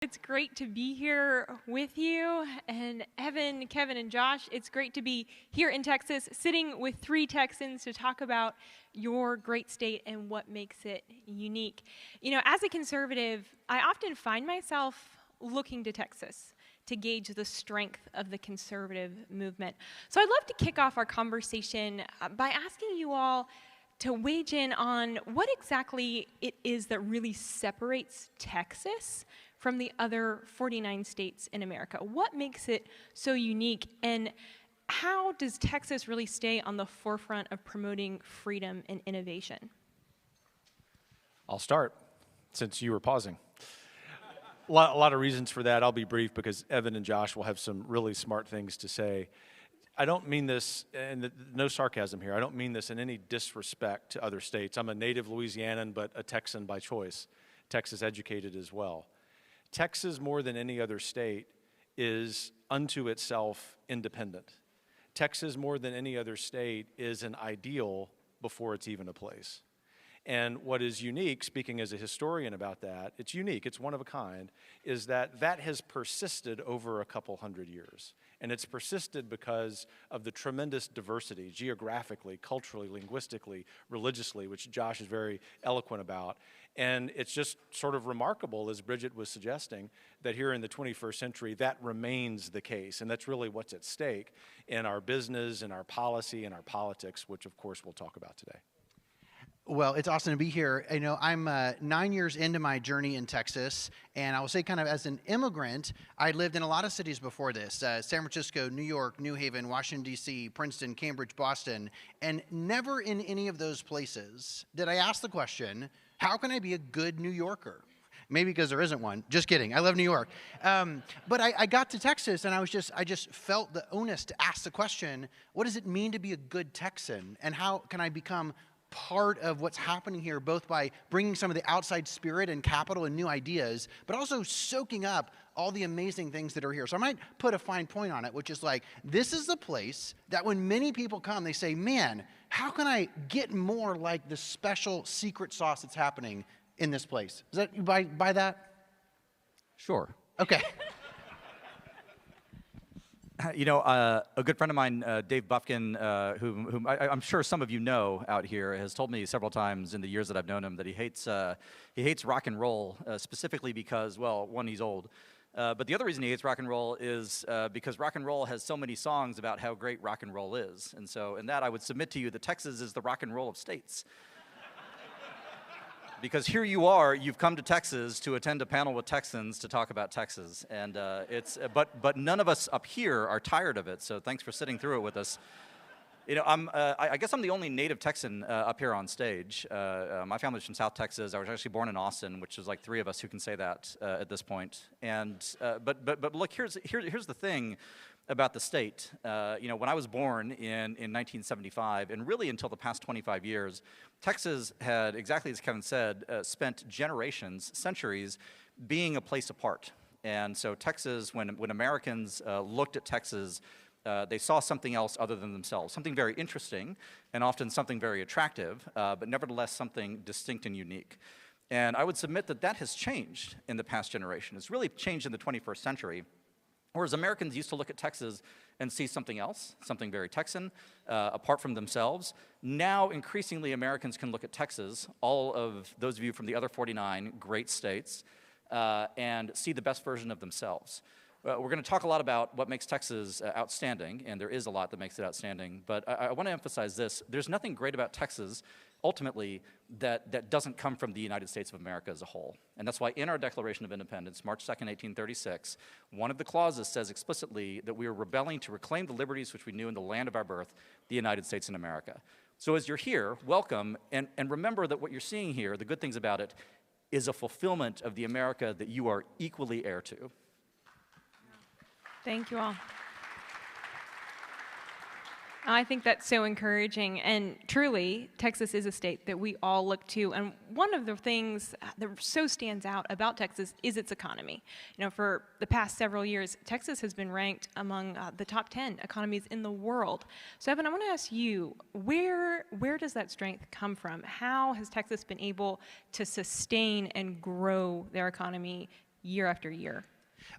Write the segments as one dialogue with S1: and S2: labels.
S1: It's great to be here with you. And Evan, Kevin, and Josh, it's great to be here in Texas, sitting with three Texans to talk about your great state and what makes it unique. You know, as a conservative, I often find myself looking to Texas to gauge the strength of the conservative movement. So I'd love to kick off our conversation by asking you all to weigh in on what exactly it is that really separates Texas from the other 49 states in America. What makes it so unique, and how does Texas really stay on the forefront of promoting freedom and innovation?
S2: I'll start, since you were pausing. A lot of reasons for that. I'll be brief because Evan and Josh will have some really smart things to say. I don't mean this, and no sarcasm here, I don't mean this in any disrespect to other states. I'm a native Louisianan, but a Texan by choice, Texas educated as well. Texas, more than any other state, is unto itself independent. Texas, more than any other state, is an ideal before it's even a place. And what is unique, speaking as a historian about that, it's unique, it's one of a kind, is that that has persisted over a couple hundred years. And it's persisted because of the tremendous diversity, geographically, culturally, linguistically, religiously, which Josh is very eloquent about. And it's just sort of remarkable, as Bridget was suggesting, that here in the 21st century, that remains the case. And that's really what's at stake in our business, in our policy, and our politics, which of course we'll talk about today.
S3: Well, it's awesome to be here. You know, I'm 9 years into my journey in Texas, and I will say kind of as an immigrant, I lived in a lot of cities before this, San Francisco, New York, New Haven, Washington, D.C., Princeton, Cambridge, Boston, and never in any of those places did I ask the question, how can I be a good New Yorker? Maybe because there isn't one. Just kidding. I love New York. But I got to Texas, and I just felt the onus to ask the question, what does it mean to be a good Texan, and how can I become part of what's happening here, both by bringing some of the outside spirit and capital and new ideas, but also soaking up all the amazing things that are here. So I might put a fine point on it, which is like, this is the place that when many people come, they say, man, how can I get more like the special secret sauce that's happening in this place? Is that, you buy that?
S4: Sure.
S3: Okay.
S4: You know, a good friend of mine, Dave Buffkin, whom I'm sure some of you know out here, has told me several times in the years that I've known him that he hates rock and roll, specifically because, well, one, he's old, but the other reason he hates rock and roll is because rock and roll has so many songs about how great rock and roll is. And so in that, I would submit to you that Texas is the rock and roll of states. Because here you are, you've come to Texas to attend a panel with Texans to talk about Texas, and but none of us up here are tired of it. So thanks for sitting through it with us. You know, I guess I'm the only native Texan up here on stage. My family's from South Texas. I was actually born in Austin, which is like three of us who can say that at this point. And but look, here's the thing about the state. You know, when I was born in 1975, and really until the past 25 years, Texas had, exactly as Kevin said, spent generations, centuries, being a place apart. And so Texas, when Americans looked at Texas, they saw something else other than themselves, something very interesting, and often something very attractive, but nevertheless something distinct and unique. And I would submit that that has changed in the past generation. It's really changed in the 21st century. Whereas Americans used to look at Texas and see something else, something very Texan, apart from themselves. Now, increasingly, Americans can look at Texas, all of those of you from the other 49 great states, and see the best version of themselves. We're going to talk a lot about what makes Texas outstanding, and there is a lot that makes it outstanding. But I want to emphasize this. There's nothing great about Texas, ultimately, that doesn't come from the United States of America as a whole. And that's why in our Declaration of Independence, March 2nd, 1836, one of the clauses says explicitly that we are rebelling to reclaim the liberties which we knew in the land of our birth, the United States and America. So as you're here, welcome, and remember that what you're seeing here, the good things about it, is a fulfillment of the America that you are equally heir to.
S1: Thank you all. I think that's so encouraging, and truly, Texas is a state that we all look to, and one of the things that so stands out about Texas is its economy. You know, for the past several years, Texas has been ranked among the top 10 economies in the world. So Evan, I want to ask you, where does that strength come from? How has Texas been able to sustain and grow their economy year after year?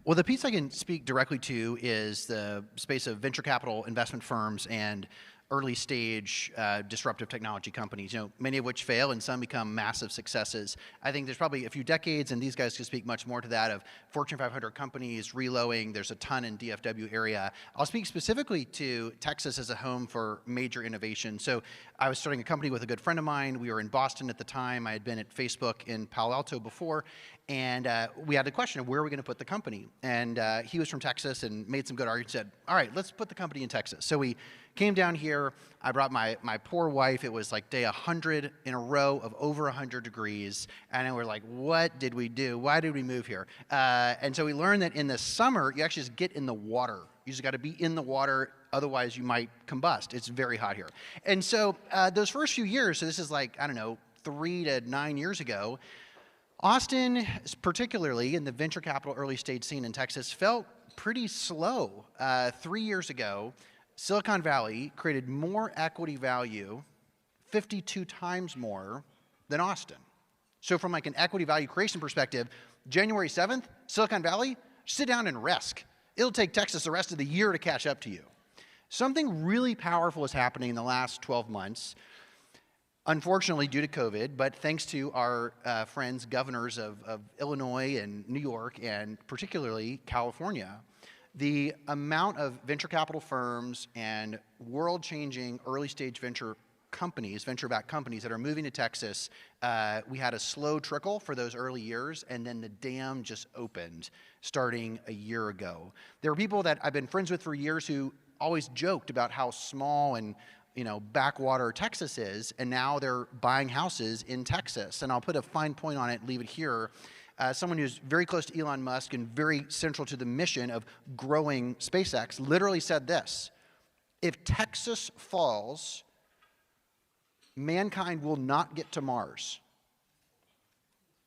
S3: Well, the piece I can speak directly to is the space of venture capital investment firms and early stage disruptive technology companies, many of which fail and some become massive successes. I think there's probably a few decades, and these guys could speak much more to that, of Fortune 500 companies reloading. There's a ton in DFW area. I'll speak specifically to Texas as a home for major innovation. So I was starting a company with a good friend of mine. We were in Boston at the time. I had been at Facebook in Palo Alto before. And we had the question of where are we going to put the company? And he was from Texas and made some good arguments. Said, all right, let's put the company in Texas. So we came down here. I brought my poor wife. It was like day 100 in a row of over 100 degrees. And we're like, what did we do? Why did we move here? And so we learned that in the summer, you actually just get in the water. You just got to be in the water. Otherwise, you might combust. It's very hot here. And so those first few years, so this is like, 3 to 9 years ago, Austin, particularly in the venture capital early stage scene in Texas, felt pretty slow. 3 years ago, Silicon Valley created more equity value, 52 times more, than Austin. So from like an equity value creation perspective, January 7th, Silicon Valley, sit down and rest. It'll take Texas the rest of the year to catch up to you. Something really powerful is happening in the last 12 months. Unfortunately, due to COVID, but thanks to our friends, governors of Illinois and New York, and particularly California, the amount of venture capital firms and world-changing early-stage venture companies, venture-backed companies that are moving to Texas, we had a slow trickle for those early years, and then the dam just opened starting a year ago. There were people that I've been friends with for years who always joked about how small and backwater Texas is, and now they're buying houses in Texas. And I'll put a fine point on it, leave it here. Someone who's very close to Elon Musk and very central to the mission of growing SpaceX literally said this: if Texas falls, mankind will not get to Mars.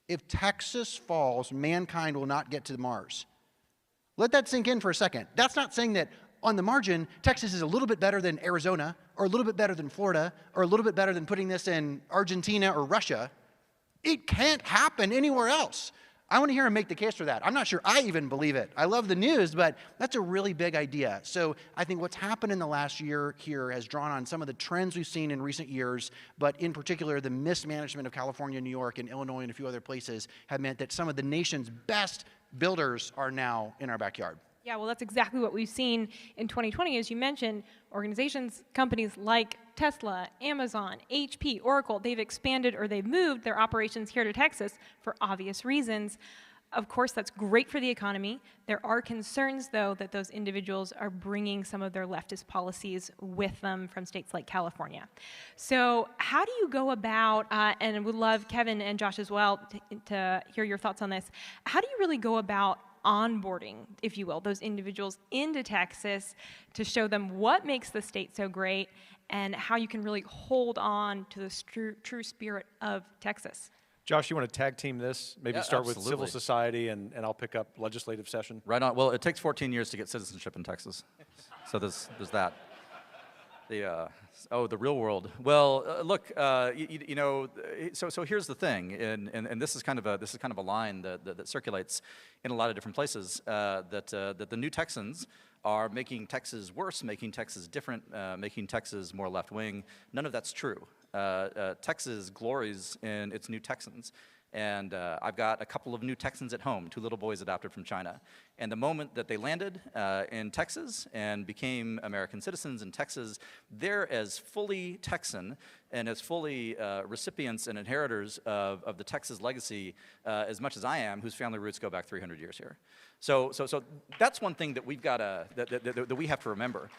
S3: If Texas falls, mankind will not get to Mars. Let that sink in for a second. That's not saying that on the margin, Texas is a little bit better than Arizona, or a little bit better than Florida, or a little bit better than putting this in Argentina or Russia. It can't happen anywhere else. I want to hear him make the case for that. I'm not sure I even believe it. I love the news, but that's a really big idea. So I think what's happened in the last year here has drawn on some of the trends we've seen in recent years, but in particular, the mismanagement of California, New York, and Illinois, and a few other places have meant that some of the nation's best builders are now in our backyard.
S1: Yeah, well, that's exactly what we've seen in 2020. As you mentioned, organizations, companies like Tesla, Amazon, HP, Oracle, they've expanded or they've moved their operations here to Texas for obvious reasons. Of course, that's great for the economy. There are concerns, though, that those individuals are bringing some of their leftist policies with them from states like California. So how do you go about, and would love Kevin and Josh as well to hear your thoughts on this, how do you really go about onboarding, if you will, those individuals into Texas to show them what makes the state so great and how you can really hold on to the true spirit of Texas?
S2: Josh, you want to tag team this? Maybe start
S4: absolutely.
S2: with civil society, and I'll pick up legislative session.
S4: Right on. Well, it takes 14 years to get citizenship in Texas. So there's that. The real world. Well, look, so here's the thing, and this is kind of a line that circulates in a lot of different places, that the new Texans are making Texas worse, making Texas different, making Texas more left-wing. None of that's true. Texas glories in its new Texans. And I've got a couple of new Texans at home, 2 little boys adopted from China. And the moment that they landed in Texas and became American citizens in Texas, they're as fully Texan and as fully recipients and inheritors of the Texas legacy as much as I am, whose family roots go back 300 years here. So that's one thing that we've got that we have to remember,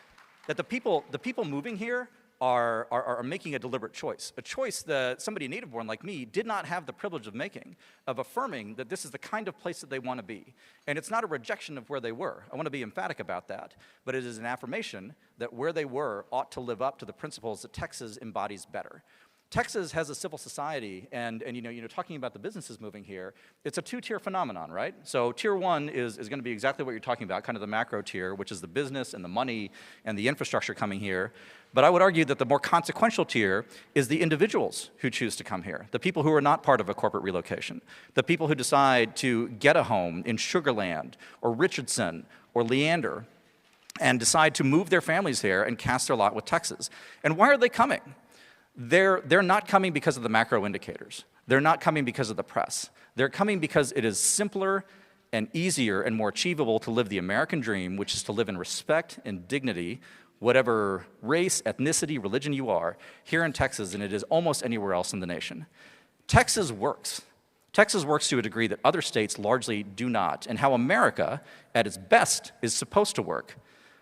S4: that the people moving here are making a deliberate choice, a choice that somebody native-born like me did not have the privilege of making, of affirming that this is the kind of place that they want to be. And it's not a rejection of where they were. I want to be emphatic about that. But it is an affirmation that where they were ought to live up to the principles that Texas embodies better. Texas has a civil society, and talking about the businesses moving here, it's a two-tier phenomenon, right? So tier one is going to be exactly what you're talking about, kind of the macro tier, which is the business and the money and the infrastructure coming here. But I would argue that the more consequential tier is the individuals who choose to come here, the people who are not part of a corporate relocation, the people who decide to get a home in Sugar Land or Richardson or Leander and decide to move their families here and cast their lot with Texas. And why are they coming? They're not coming because of the macro indicators. They're not coming because of the press. They're coming because it is simpler and easier and more achievable to live the American dream, which is to live in respect and dignity, whatever race, ethnicity, religion you are, here in Texas, and it is almost anywhere else in the nation. Texas works. Texas works to a degree that other states largely do not, and how America, at its best, is supposed to work.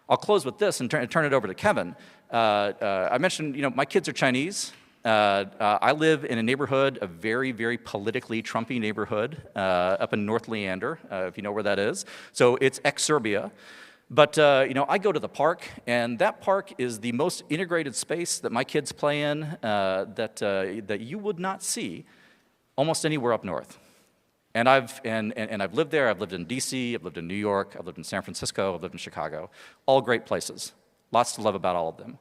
S4: I'll close with this and turn it over to Kevin. I mentioned, my kids are Chinese. I live in a neighborhood, a very, very politically Trumpy neighborhood up in North Leander, if you know where that is. So it's ex-Serbia. But, I go to the park, and that park is the most integrated space that my kids play in that you would not see almost anywhere up north. And I've lived there. I've lived in D.C., I've lived in New York, I've lived in San Francisco, I've lived in Chicago. All great places. Lots to love about all of them.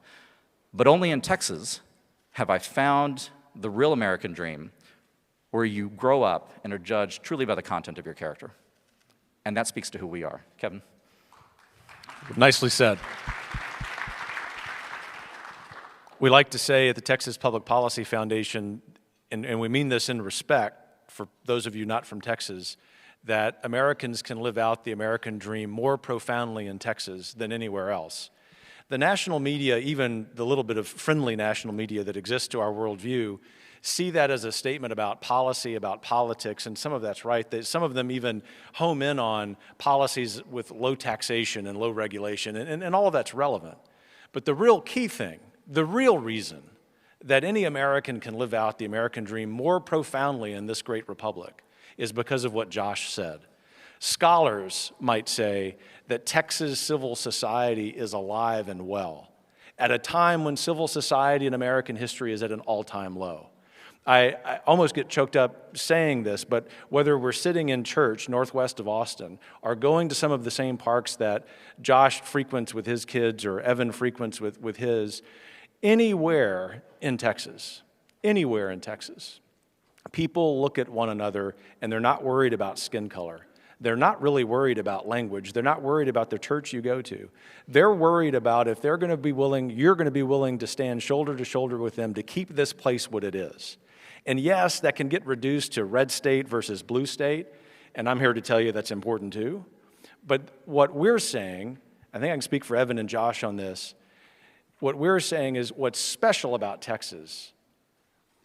S4: But only in Texas have I found the real American dream where you grow up and are judged truly by the content of your character. And that speaks to who we are. Kevin?
S2: Nicely said. We like to say at the Texas Public Policy Foundation, and we mean this in respect for those of you not from Texas, that Americans can live out the American dream more profoundly in Texas than anywhere else. The national media, even the little bit of friendly national media that exists to our worldview, see that as a statement about policy, about politics, and some of that's right. Some of them even home in on policies with low taxation and low regulation, and all of that's relevant. But the real key thing, the real reason that any American can live out the American dream more profoundly in this great republic is because of what Josh said. Scholars might say that Texas civil society is alive and well at a time when civil society in American history is at an all-time low. I almost get choked up saying this, but whether we're sitting in church northwest of Austin or going to some of the same parks that Josh frequents with his kids or Evan frequents with his, anywhere in Texas, people look at one another and they're not worried about skin color. They're not really worried about language. They're not worried about the church you go to. They're worried about if they're going to be willing, you're going to be willing to stand shoulder to shoulder with them to keep this place what it is. And yes, that can get reduced to red state versus blue state, and I'm here to tell you that's important too. But what we're saying, I think I can speak for Evan and Josh on this, what we're saying is what's special about Texas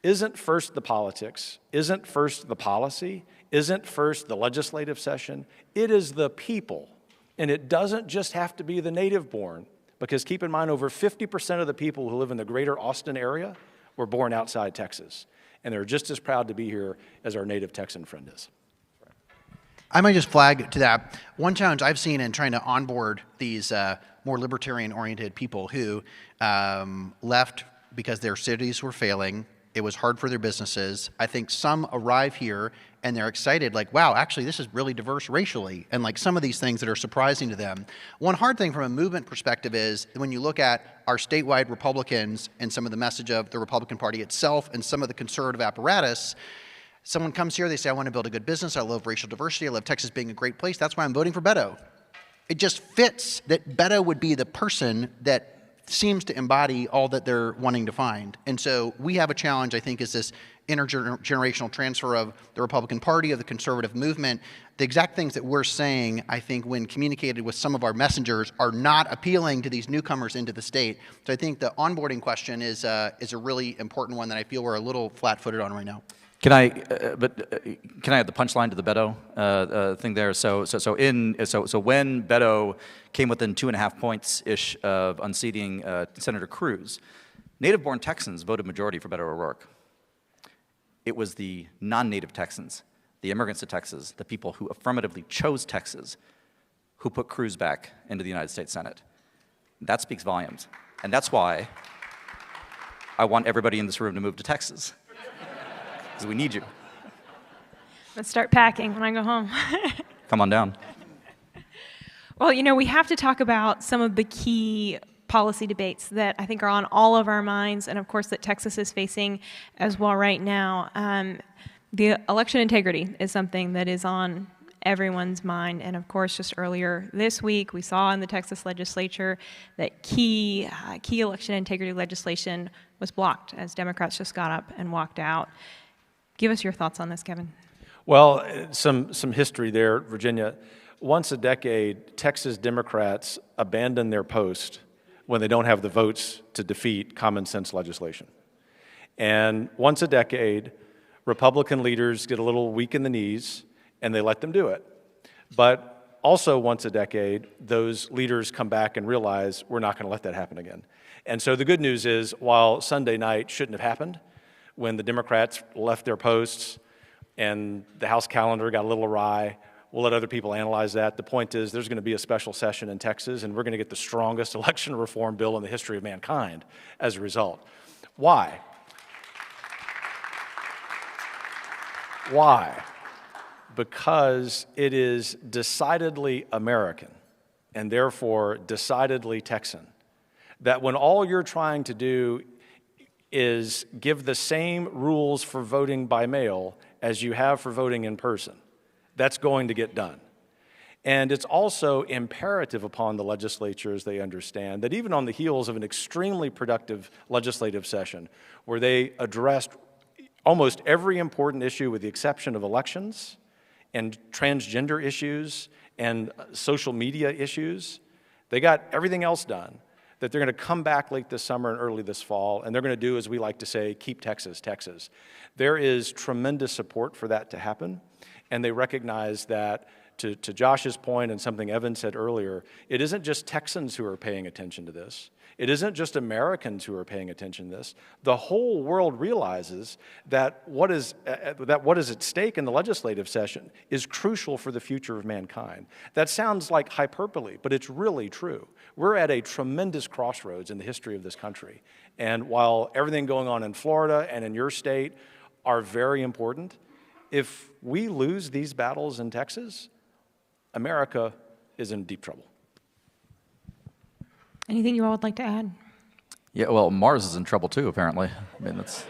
S2: isn't first the politics, isn't first the policy, isn't first the legislative session. It is the people. And it doesn't just have to be the native born, because keep in mind, over 50% of the people who live in the greater Austin area were born outside Texas. And they're just as proud to be here as our native Texan friend is.
S3: I might just flag to that. One challenge I've seen in trying to onboard these more libertarian-oriented people who left because their cities were failing. It was hard for their businesses. I think some arrive here and they're excited, like, wow, actually this is really diverse racially, and like some of these things that are surprising to them. One hard thing from a movement perspective is when you look at our statewide Republicans and some of the message of the Republican Party itself and some of the conservative apparatus, someone comes here, they say, I want to build a good business, I love racial diversity, I love Texas being a great place, that's why I'm voting for Beto. It just fits that Beto would be the person that seems to embody all that they're wanting to find. And so we have a challenge, I think, is this intergenerational transfer of the Republican Party, of the conservative movement. The exact things that we're saying, I think, when communicated with some of our messengers, are not appealing to these newcomers into the state. So I think the onboarding question is a really important one that I feel we're a little flat-footed on right now.
S4: Can I add the punchline to the Beto thing there? So when Beto came within 2.5 points-ish of unseating Senator Cruz, native-born Texans voted majority for Beto O'Rourke. It was the non-native Texans, the immigrants to Texas, the people who affirmatively chose Texas, who put Cruz back into the United States Senate. That speaks volumes, and that's why I want everybody in this room to move to Texas, because we need you.
S1: Let's start packing when I go home.
S4: Come on down.
S1: Well, we have to talk about some of the key policy debates that I think are on all of our minds, and of course that Texas is facing as well right now. The election integrity is something that is on everyone's mind, and of course just earlier this week we saw in the Texas legislature that key election integrity legislation was blocked as Democrats just got up and walked out. Give us your thoughts on this, Kevin.
S2: Well, some history there, Virginia. Once a decade, Texas Democrats abandon their post when they don't have the votes to defeat common sense legislation. And once a decade, Republican leaders get a little weak in the knees and they let them do it. But also once a decade, those leaders come back and realize we're not going to let that happen again. And so the good news is, while Sunday night shouldn't have happened, when the Democrats left their posts and the House calendar got a little awry, we'll let other people analyze that. The point is, there's going to be a special session in Texas, and we're going to get the strongest election reform bill in the history of mankind as a result. Why? Why? Because it is decidedly American, and therefore decidedly Texan, that when all you're trying to do is give the same rules for voting by mail as you have for voting in person, that's going to get done. And it's also imperative upon the legislature, as they understand, that even on the heels of an extremely productive legislative session where they addressed almost every important issue with the exception of elections and transgender issues and social media issues, they got everything else done, that they're going to come back late this summer and early this fall, and they're going to do, as we like to say, keep Texas, Texas. There is tremendous support for that to happen, and they recognize that, to Josh's point and something Evan said earlier, it isn't just Texans who are paying attention to this. It isn't just Americans who are paying attention to this. The whole world realizes that what is at stake in the legislative session is crucial for the future of mankind. That sounds like hyperbole, but it's really true. We're at a tremendous crossroads in the history of this country. And while everything going on in Florida and in your state are very important, if we lose these battles in Texas, America is in deep trouble.
S1: Anything you all would like to add?
S4: Yeah, well, Mars is in trouble too, apparently. I mean, that's...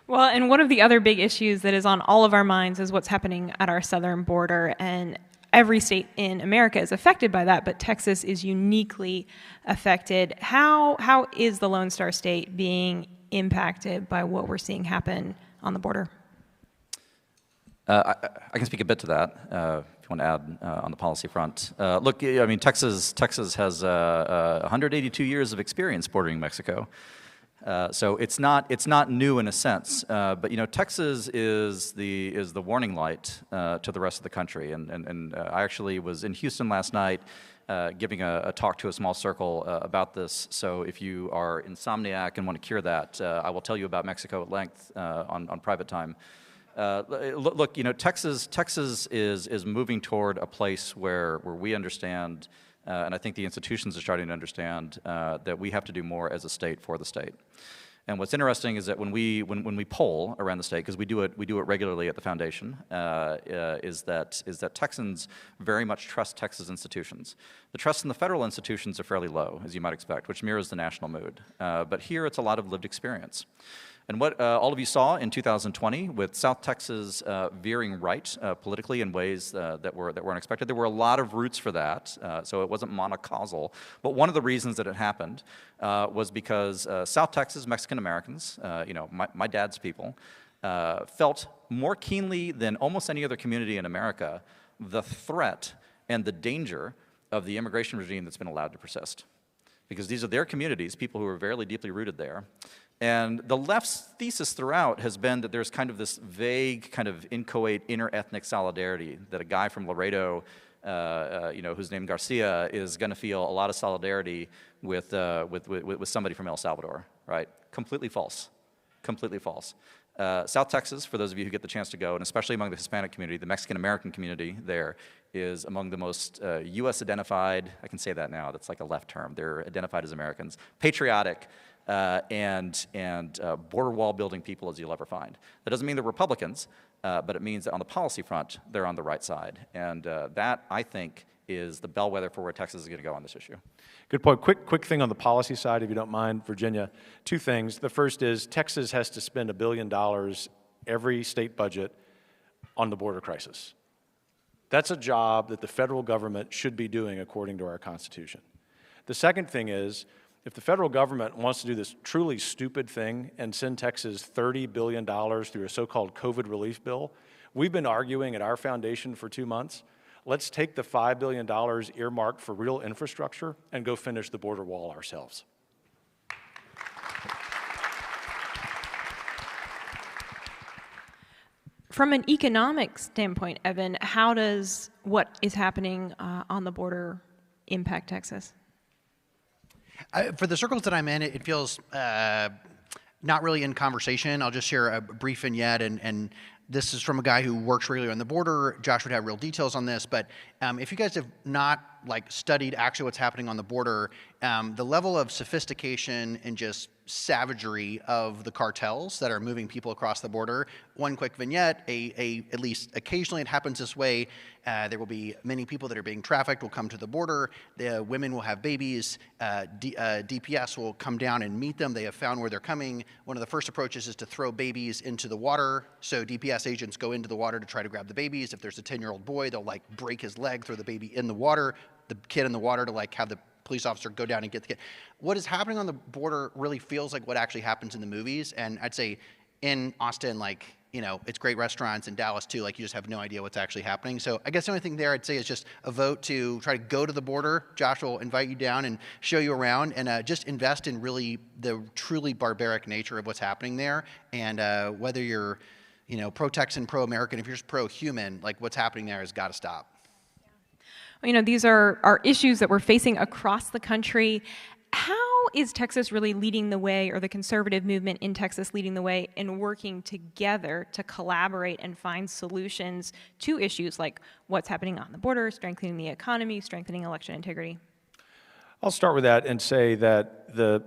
S1: Well, and one of the other big issues that is on all of our minds is what's happening at our southern border, and every state in America is affected by that, but Texas is uniquely affected. How is the Lone Star State being impacted by what we're seeing happen on the border?
S4: I can speak a bit to that, if you want to add on the policy front. Look, I mean, Texas has 182 years of experience bordering Mexico. So it's not new in a sense, but Texas is the warning light to the rest of the country. And I actually was in Houston last night giving a talk to a small circle about this. So if you are insomniac and want to cure that, I will tell you about Mexico at length on private time. Look, Texas is moving toward a place where we understand, and I think the institutions are starting to understand that we have to do more as a state for the state. And what's interesting is that when we poll around the state, because we do it regularly at the foundation, is that Texans very much trust Texas institutions. The trust in the federal institutions are fairly low, as you might expect, which mirrors the national mood. But here it's a lot of lived experience. And what all of you saw in 2020 with South Texas veering right politically in ways that were unexpected, there were a lot of roots for that, so it wasn't monocausal. But one of the reasons that it happened was because South Texas Mexican Americans, my dad's people, felt more keenly than almost any other community in America the threat and the danger of the immigration regime that's been allowed to persist. Because these are their communities, people who are very deeply rooted there. And the left's thesis throughout has been that there's kind of this vague, kind of inchoate inter-ethnic solidarity, that a guy from Laredo, who's named Garcia, is going to feel a lot of solidarity with somebody from El Salvador, right? Completely false. Completely false. South Texas, for those of you who get the chance to go, and especially among the Hispanic community, the Mexican-American community there is among the most U.S.-identified, I can say that now, that's like a left term, they're identified as Americans, patriotic, and border wall building people as you'll ever find. That doesn't mean they're Republicans, but it means that on the policy front, they're on the right side. And that, I think, is the bellwether for where Texas is going to go on this issue.
S2: Good point. Quick thing on the policy side, if you don't mind, Virginia. Two things. The first is Texas has to spend $1 billion every state budget on the border crisis. That's a job that the federal government should be doing according to our Constitution. The second thing is, if the federal government wants to do this truly stupid thing and send Texas $30 billion through a so-called COVID relief bill, we've been arguing at our foundation for 2 months, let's take the $5 billion earmarked for real infrastructure and go finish the border wall ourselves.
S1: From an economic standpoint, Evan, how does what is happening on the border impact Texas?
S3: For the circles that I'm in, it feels not really in conversation. I'll just share a brief vignette, and this is from a guy who works regularly on the border. Josh would have real details on this, but if you guys have not studied actually what's happening on the border, the level of sophistication and just savagery of the cartels that are moving people across the border. One quick vignette, at least occasionally it happens this way. There will be many people that are being trafficked will come to the border. The women will have babies. DPS will come down and meet them. They have found where they're coming. One of the first approaches is to throw babies into the water. So DPS agents go into the water to try to grab the babies. If there's a 10-year-old boy, they'll break his leg, throw the baby in the water, the kid in the water to have the police officer go down and get the kid. What is happening on the border really feels like what actually happens in the movies. And I'd say in Austin, it's great restaurants, in Dallas too, you just have no idea what's actually happening. So I guess the only thing there I'd say is just a vote to try to go to the border. Josh will invite you down and show you around, and just invest in really the truly barbaric nature of what's happening there. And whether you're, pro-Texan, pro-American, if you're just pro-human, what's happening there has got to stop.
S1: These are issues that we're facing across the country. How is Texas really leading the way, or the conservative movement in Texas leading the way in working together to collaborate and find solutions to issues like what's happening on the border, strengthening the economy, strengthening election integrity?
S2: I'll start with that and say that the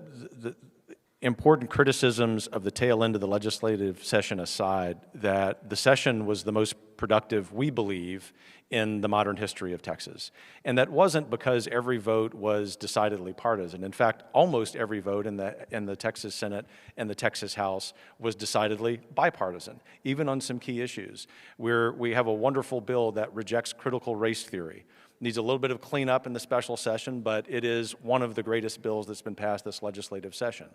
S2: important criticisms of the tail end of the legislative session aside, that the session was the most productive, we believe, in the modern history of Texas. And that wasn't because every vote was decidedly partisan. In fact, almost every vote in the Texas Senate and the Texas House was decidedly bipartisan, even on some key issues. We have a wonderful bill that rejects critical race theory. Needs a little bit of cleanup in the special session, but it is one of the greatest bills that's been passed this legislative session.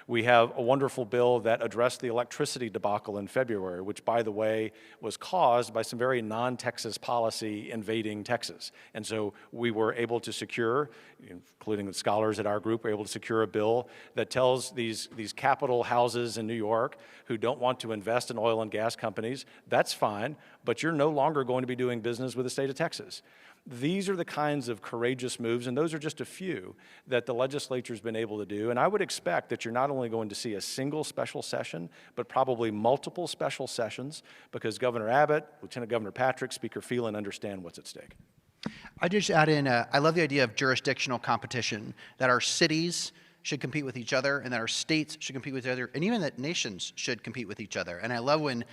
S2: We have a wonderful bill that addressed the electricity debacle in February, which, by the way, was caused by some very non-Texas policy invading Texas. And so we were able to secure, including the scholars at our group, were able to secure a bill that tells these capital houses in New York who don't want to invest in oil and gas companies, that's fine, but you're no longer going to be doing business with the state of Texas. These are the kinds of courageous moves, and those are just a few that the legislature's been able to do. And I would expect that you're not only going to see a single special session, but probably multiple special sessions, because Governor Abbott, Lieutenant Governor Patrick, Speaker Phelan understand what's at stake.
S3: I just add in, I love the idea of jurisdictional competition, that our cities should compete with each other, and that our states should compete with each other, and even that nations should compete with each other. And I love when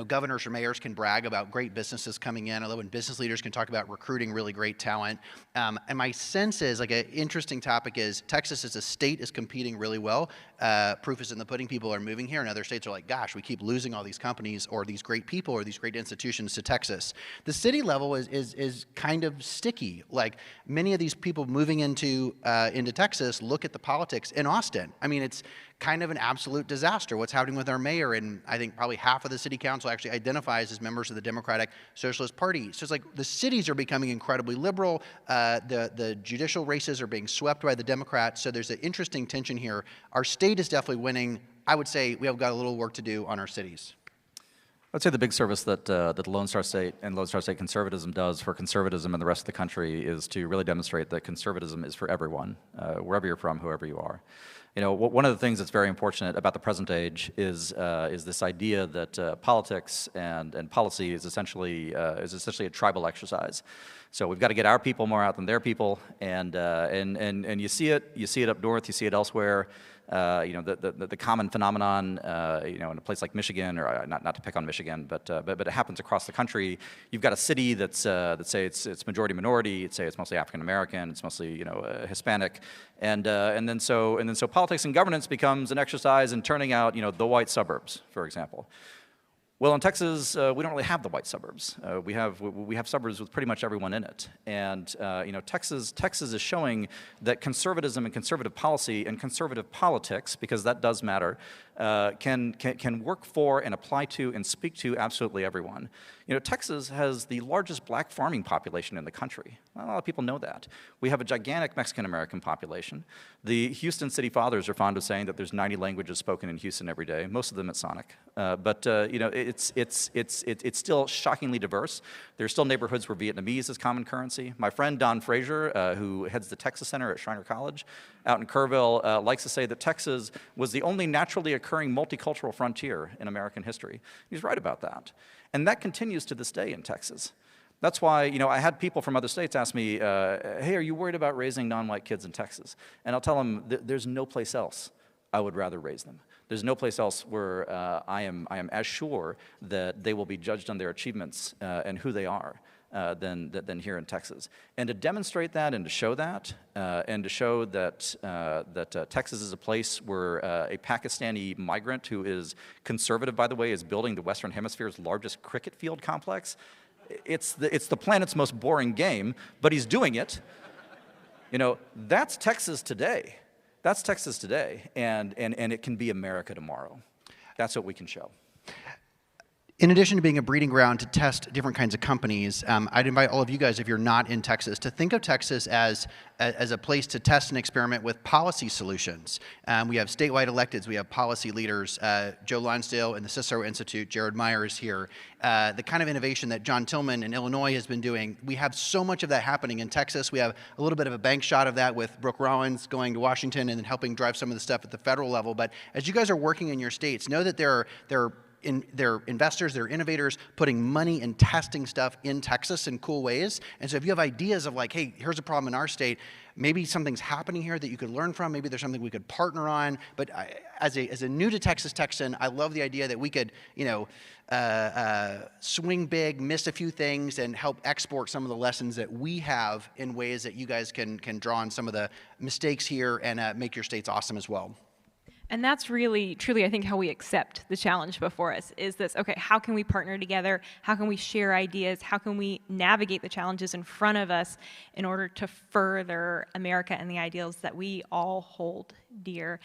S3: governors or mayors can brag about great businesses coming in. I love when business leaders can talk about recruiting really great talent. And my sense is, an interesting topic is Texas as a state is competing really well. Proof is in the pudding. People are moving here, and other states are like, gosh, we keep losing all these companies or these great people or these great institutions to Texas. The city level is kind of sticky. Many of these people moving into Texas look at the politics in Austin. I mean, it's kind of an absolute disaster what's happening with our mayor, and I think probably half of the city council actually identifies as members of the Democratic Socialist Party. So it's the cities are becoming incredibly liberal. The judicial races are being swept by the Democrats. So there's an interesting tension here. Our state is definitely winning. I would say we have got a little work to do on our cities.
S4: I'd say the big service that the Lone Star State and Lone Star State conservatism does for conservatism and the rest of the country is to really demonstrate that conservatism is for everyone, wherever you're from, whoever you are. You know, one of the things that's very unfortunate about the present age is this idea that politics and policy is essentially a tribal exercise. So we've got to get our people more out than their people, and you see it up north, you see it elsewhere. You know, the common phenomenon, you know, in a place like Michigan, or not to pick on Michigan, but it happens across the country. You've got a city that's say it's majority minority, say it's mostly African American, it's mostly, you know, Hispanic, and then so politics and governance becomes an exercise in turning out, you know, the white suburbs, for example. Well, in Texas, we don't really have the white suburbs. We have suburbs with pretty much everyone in it, and you know, Texas is showing that conservatism and conservative policy and conservative politics, because that does matter, can work for and apply to and speak to absolutely everyone. You know, Texas has the largest black farming population in the country. Not a lot of people know that. We have a gigantic Mexican-American population. The Houston City Fathers are fond of saying that there's 90 languages spoken in Houston every day, most of them at Sonic. But you know, it's still shockingly diverse. There's still neighborhoods where Vietnamese is common currency. My friend Don Frazier, who heads the Texas Center at Schreiner College out in Kerrville, likes to say that Texas was the only naturally occurring multicultural frontier in American history. He's right about that. And that continues to this day in Texas. That's why, you know, I had people from other states ask me, hey, are you worried about raising non-white kids in Texas? And I'll tell them, there's no place else I would rather raise them. There's no place else where I am as sure that they will be judged on their achievements and who they are than here in Texas. And to demonstrate that and to show that, and to show that Texas is a place where a Pakistani migrant who is conservative, by the way, is building the Western Hemisphere's largest cricket field complex. It's the planet's most boring game, but he's doing it. You know, that's Texas today. That's Texas today, and it can be America tomorrow. That's what we can show.
S3: In addition to being a breeding ground to test different kinds of companies, I'd invite all of you guys, if you're not in Texas, to think of Texas as a place to test and experiment with policy solutions. We have statewide electeds, we have policy leaders, Joe Lonsdale and the Cicero Institute, Jared Meyer is here. The kind of innovation that John Tillman in Illinois has been doing, we have so much of that happening in Texas. We have a little bit of a bank shot of that with Brooke Rollins going to Washington and then helping drive some of the stuff at the federal level. But as you guys are working in your states, know that there are investors, they're innovators putting money and testing stuff in Texas in cool ways. And so if you have ideas of like, hey, here's a problem in our state, maybe something's happening here that you could learn from, maybe there's something we could partner on. But as a new to Texas Texan, I love the idea that we could, you know, swing big, miss a few things, and help export some of the lessons that we have in ways that you guys can draw on some of the mistakes here and make your states awesome as well.
S1: And that's really, truly, I think, how we accept the challenge before us, is this, okay, how can we partner together? How can we share ideas? How can we navigate the challenges in front of us in order to further America and the ideals that we all hold dear?